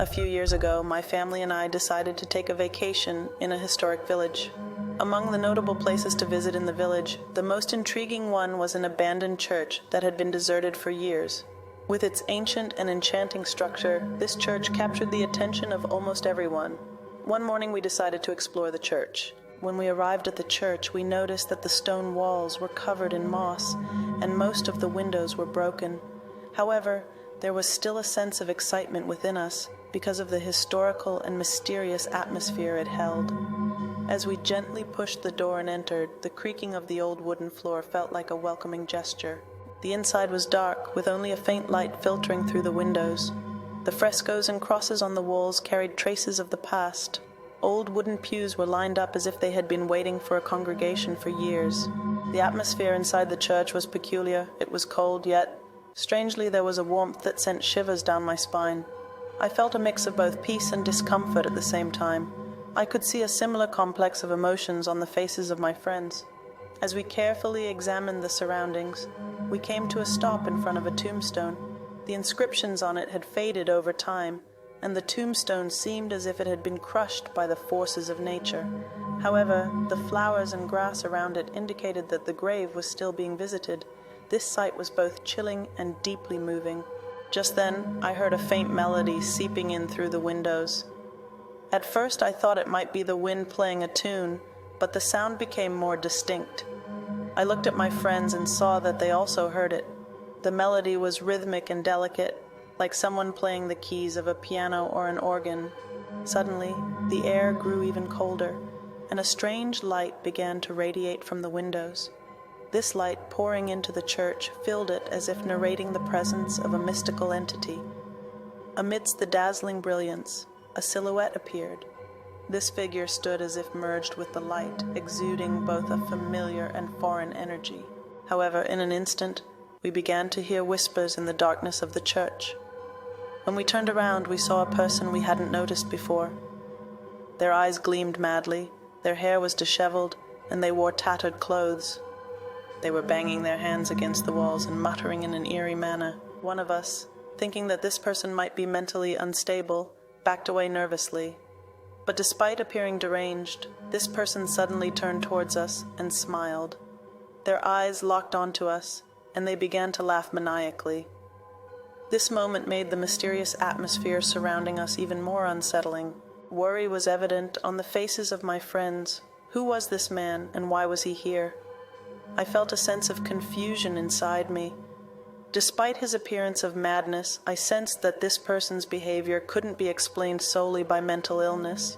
A few years ago, my family and I decided to take a vacation in a historic village. Among the notable places to visit in the village, the most intriguing one was an abandoned church that had been deserted for years. With its ancient and enchanting structure, this church captured the attention of almost everyone. One morning we decided to explore the church. When we arrived at the church, we noticed that the stone walls were covered in moss, and most of the windows were broken. However, there was still a sense of excitement within us because of the historical and mysterious atmosphere it held. As we gently pushed the door and entered, the creaking of the old wooden floor felt like a welcoming gesture. The inside was dark, with only a faint light filtering through the windows. The frescoes and crosses on the walls carried traces of the past. Old wooden pews were lined up as if they had been waiting for a congregation for years. The atmosphere inside the church was peculiar. It was cold, yet, strangely, there was a warmth that sent shivers down my spine. I felt a mix of both peace and discomfort at the same time. I could see a similar complex of emotions on the faces of my friends. As we carefully examined the surroundings, we came to a stop in front of a tombstone. The inscriptions on it had faded over time, and the tombstone seemed as if it had been crushed by the forces of nature. However, the flowers and grass around it indicated that the grave was still being visited. This sight was both chilling and deeply moving. Just then, I heard a faint melody seeping in through the windows. At first, I thought it might be the wind playing a tune, but the sound became more distinct. I looked at my friends and saw that they also heard it. The melody was rhythmic and delicate, like someone playing the keys of a piano or an organ. Suddenly, the air grew even colder, and a strange light began to radiate from the windows. This light pouring into the church filled it as if narrating the presence of a mystical entity. Amidst the dazzling brilliance, a silhouette appeared. This figure stood as if merged with the light, exuding both a familiar and foreign energy. However, in an instant, we began to hear whispers in the darkness of the church. When we turned around, we saw a person we hadn't noticed before. Their eyes gleamed madly, their hair was disheveled, and they wore tattered clothes. They were banging their hands against the walls and muttering in an eerie manner. One of us, thinking that this person might be mentally unstable, backed away nervously. But despite appearing deranged, this person suddenly turned towards us and smiled. Their eyes locked onto us, and they began to laugh maniacally. This moment made the mysterious atmosphere surrounding us even more unsettling. Worry was evident on the faces of my friends. Who was this man, and why was he here? I felt a sense of confusion inside me. Despite his appearance of madness, I sensed that this person's behavior couldn't be explained solely by mental illness.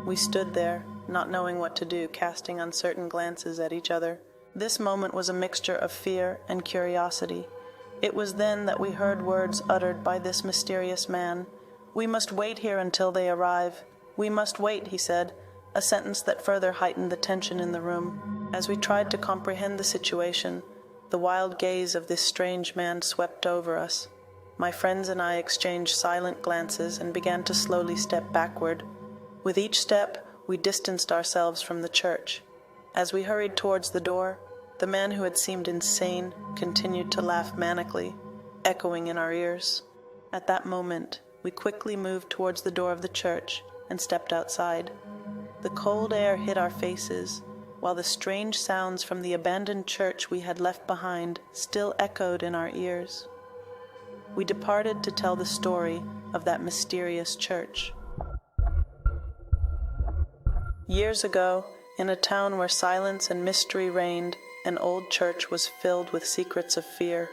We stood there, not knowing what to do, casting uncertain glances at each other. This moment was a mixture of fear and curiosity. It was then that we heard words uttered by this mysterious man. "We must wait here until they arrive. We must wait," he said, a sentence that further heightened the tension in the room. As we tried to comprehend the situation, the wild gaze of this strange man swept over us. My friends and I exchanged silent glances and began to slowly step backward. With each step, we distanced ourselves from the church. As we hurried towards the door, the man who had seemed insane continued to laugh manically, echoing in our ears. At that moment, we quickly moved towards the door of the church and stepped outside. The cold air hit our faces, while the strange sounds from the abandoned church we had left behind still echoed in our ears. We departed to tell the story of that mysterious church. Years ago, in a town where silence and mystery reigned, an old church was filled with secrets of fear.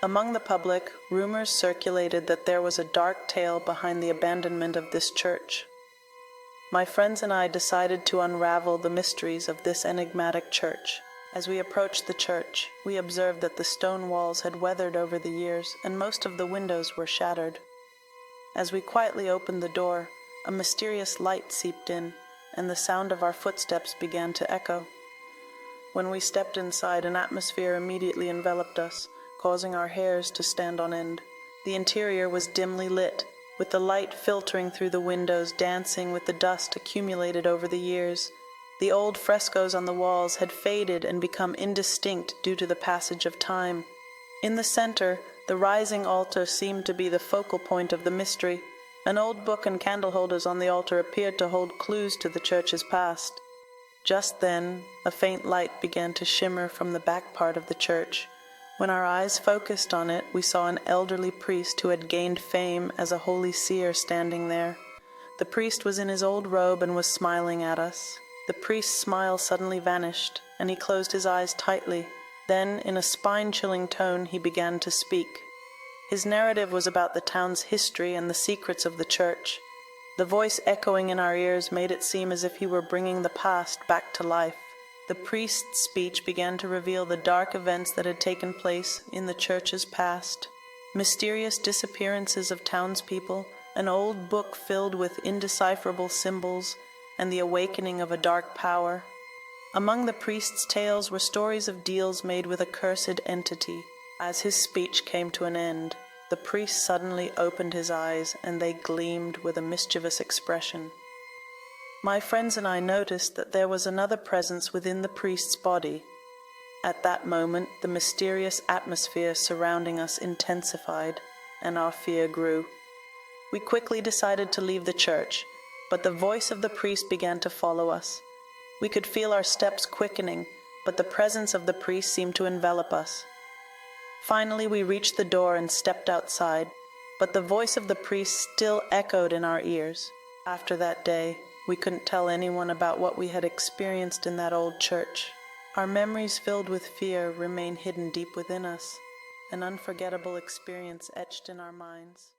Among the public, rumors circulated that there was a dark tale behind the abandonment of this church. My friends and I decided to unravel the mysteries of this enigmatic church. As we approached the church, we observed that the stone walls had weathered over the years, and most of the windows were shattered. As we quietly opened the door, a mysterious light seeped in, and the sound of our footsteps began to echo. When we stepped inside, an atmosphere immediately enveloped us, causing our hairs to stand on end. The interior was dimly lit, with the light filtering through the windows, dancing with the dust accumulated over the years. The old frescoes on the walls had faded and become indistinct due to the passage of time. In the center, the rising altar seemed to be the focal point of the mystery, An old book and candle holders on the altar appeared to hold clues to the church's past. Just then, a faint light began to shimmer from the back part of the church. When our eyes focused on it, we saw an elderly priest who had gained fame as a holy seer standing there. The priest was in his old robe and was smiling at us. The priest's smile suddenly vanished, and he closed his eyes tightly. Then, in a spine-chilling tone, he began to speak. His narrative was about the town's history and the secrets of the church. The voice echoing in our ears made it seem as if he were bringing the past back to life. The priest's speech began to reveal the dark events that had taken place in the church's past. Mysterious disappearances of townspeople, an old book filled with indecipherable symbols, and the awakening of a dark power. Among the priest's tales were stories of deals made with a cursed entity. As his speech came to an end, the priest suddenly opened his eyes, and they gleamed with a mischievous expression. My friends and I noticed that there was another presence within the priest's body. At that moment, the mysterious atmosphere surrounding us intensified, and our fear grew. We quickly decided to leave the church, but the voice of the priest began to follow us. We could feel our steps quickening, but the presence of the priest seemed to envelop us. Finally, we reached the door and stepped outside, but the voice of the priest still echoed in our ears. After that day, we couldn't tell anyone about what we had experienced in that old church. Our memories filled with fear remain hidden deep within us, an unforgettable experience etched in our minds.